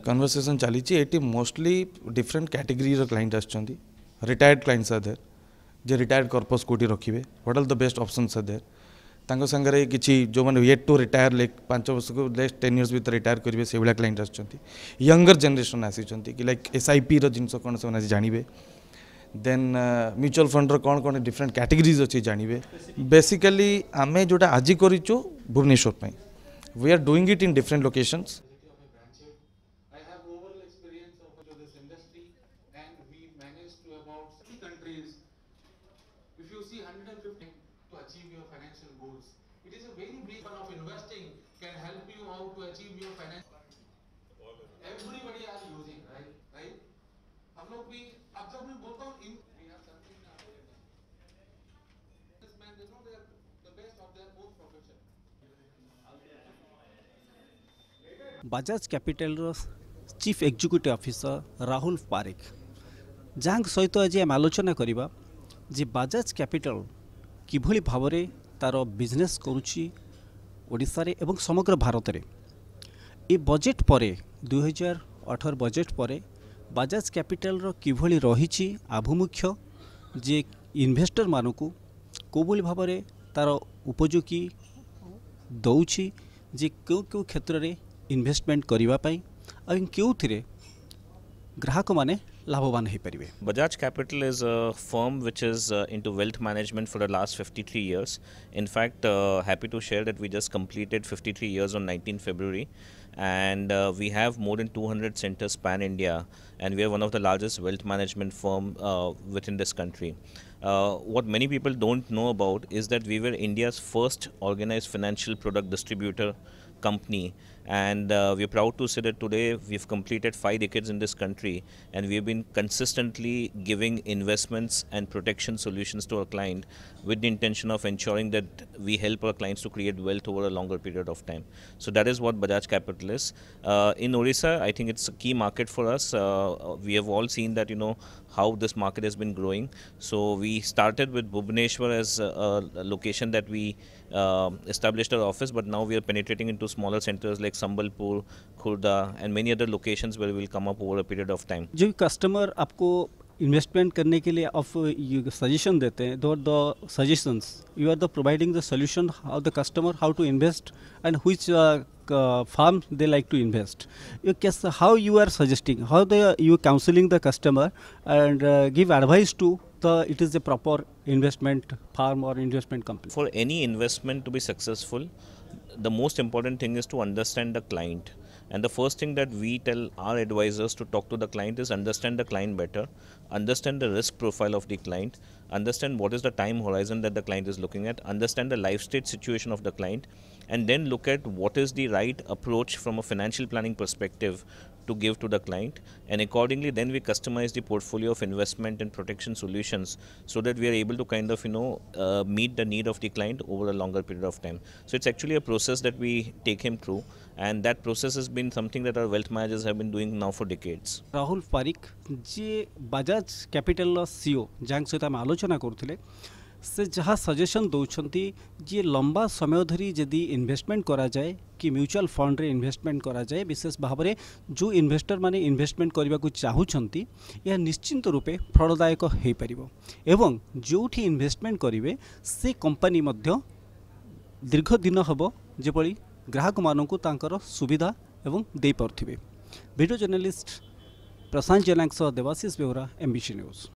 Conversation चली ये mostly different category client आछंती रिटायर्ड क्लाइंट्स आर देयर जे रिटायर्ड कर्पस कोटी रखिए what are the best options are there तांको संगरे किछि जो माने येट टू रिटायर लाइक 5 वर्ष को नेक्स्ट 10 इयर्स भीतर रिटायर करिवे से बेला क्लाइंट आछंती यंगर जनरेशन आछंती कि लाइक एसआईपी रो जिंस कोन से जानिबे देन म्यूचुअल फंड रो कोन डिफरेंट कैटेगरीज अछि जानिबे बेसिकली आमे जोटा आज करिचो भुवनेश्वर पई we are doing it in different locations If you see 150 to achieve your financial goals, it is a very brief one of investing can help you out to achieve your financial. Everybody are using, right? हम लोग भी अब जब मैं बोलता हूँ we have something this man they know they are the best of their own profession. Bajaj Capital रो chief executive officer Rahul Pareek जहाँ सहित आज आम आलोचना करवा जे बजाज कैपिटल किभली भाव में तार बिजनेस करुच्ची ओडिशा रे एवं समग्र भारत में ये बजेट पर 2018 बजेट पर बजाज कैपिटल रो किभली रही आभिमुख्य जे इन्वेस्टर मानकू कोभली भाव में तार उपयोगी दौची जे क्यों क्यों क्षेत्र में इन्वेस्टमेंट करने क्यों ग्राहक माने लाभवान हो पारे. Bajaj Capital is a firm which is into wealth management for the last 53 years. In fact, happy to share that we just completed 53 years on 19 February and we have more than 200 centers pan India and we are one of the largest wealth management firm within this country. What many people don't know about is that we were India's first organized financial product distributor company and we are proud to say that today we've completed 5 decades in this country and we have been consistently giving investments and protection solutions to our client with the intention of ensuring that we help our clients to create wealth over a longer period of time. So that is what Bajaj Capital is. In Odisha, I think it's a key market for us. We have all seen that how this market has been growing. So we started with Bhubaneswar as a location that we established our office, but now we are penetrating into smaller centers like Sambalpur, Khurda and many other locations where we will come up over a period of time. जो customer आपको investment करने के लिए आप suggestion देते हैं the suggestions you are the providing the solution how the customer how to invest and which farm they like to invest. How you are suggesting, how you counseling the customer and give advice to it is a proper investment firm or investment company. For any investment to be successful, the most important thing is to understand the client. And the first thing that we tell our advisors to talk to the client is understand the client better, understand the risk profile of the client, understand what is the time horizon that the client is looking at, understand the life stage situation of the client, and then look at what is the right approach from a financial planning perspective to give to the client, and accordingly then we customize the portfolio of investment and protection solutions so that we are able to kind of meet the need of the client over a longer period of time. So it's actually a process that we take him through, and that process has been something that our wealth managers have been doing now for decades. Rahul Parik J Bajaj Capital CEO जहाँ सहित आम आलोचना करथिले से जहाँ suggestion दौरान जे लंबा समय धरी जदि इन्वेस्टमेंट करा जाए कि म्यूचुअल फंड रे इन्वेस्टमेंट करा जाए विशेष भाव में जो इन्वेस्टर माने इन्वेस्टमेंट करने को चाहूँगी यह निश्चिंत रूपे फलदायक हो पारिबो एवं जोठी इन्वेस्टमेंट करेंगे से कंपनी मध्य दीर्घ दिन हबो जेपली ग्राहक मानकु तांकर सुविधा एवं दे पारथिबे. वीडियो जर्नलिस्ट प्रशांत जेनांग सह देवाशीष बेहरा, MBC न्यूज.